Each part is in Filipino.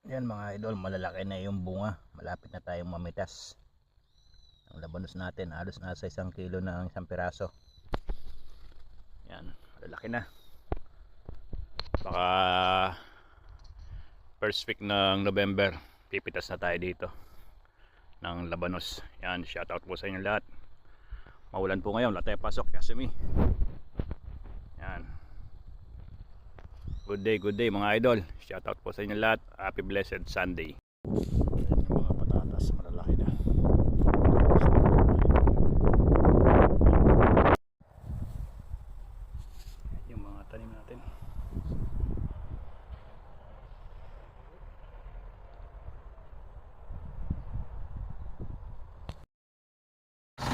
Yan mga idol, malalaki na yung bunga. Malapit na tayong mamitas. Ang labanos natin, halos nasa 1 kilo na ang isang piraso. Yan, malalaki na. Baka first week ng November, pipitas na tayo dito ng labanos. Yan, shoutout po sa inyo lahat. Maulan po ngayon, wala tayo pasok, Yasumi. Yan. Good day mga idol. Shoutout po sa inyo lahat. Happy blessed Sunday. Ayan yung mga patatas, malalaki na. Yung mga tanim natin.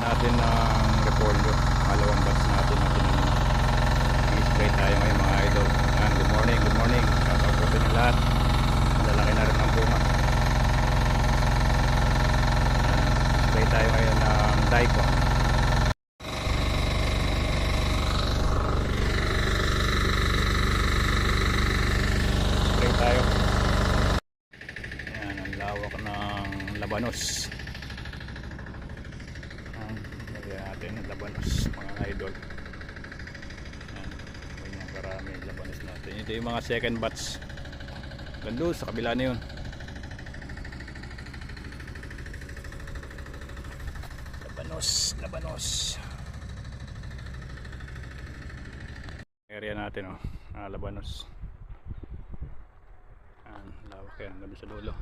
Natin ng repolyo. Malawang batch natin i-spray tayo ngayon mga idol. Yan, good morning. Shoutout po sa inyo lahat. Malalaki na rin ang bunga. Spray tayo ngayon ng daikon. Spray tayo. Yan, ang lawak ng labanos. Lagyan natin ng labanos mga idol. Yan, ganyan karami yung labanos natin. Ito yung mga second batch. Ganda sa kabila na yun. Labanos. Area natin oh, labanos. Yan, lawak yan, ganda sa dulo.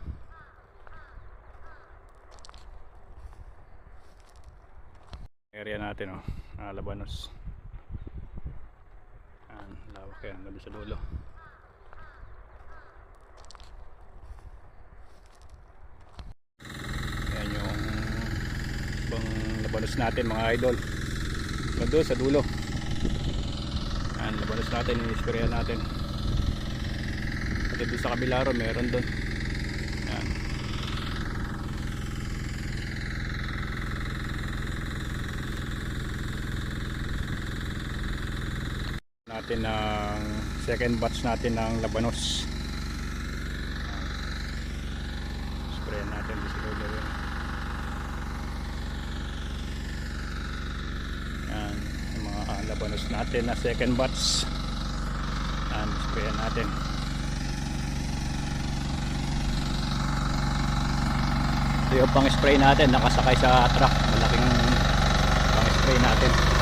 Area natin oh, labanos. Yan, lawak yan, ganda sa dulo. Yan yung ibang labanos natin mga idol. Ganda sa dulo. Yan, labanos natin, i-sprayan natin. Pati doon sa kabila ron, meron doon. Yan. Natin ng second batch natin ng labanos. Sprayan natin sa dulo yun. Yan, yung mga labanos natin na second batch. Yan, sprayan natin. Ito yung pang spray natin, nakasakay sa truck. Malaking pang spray natin.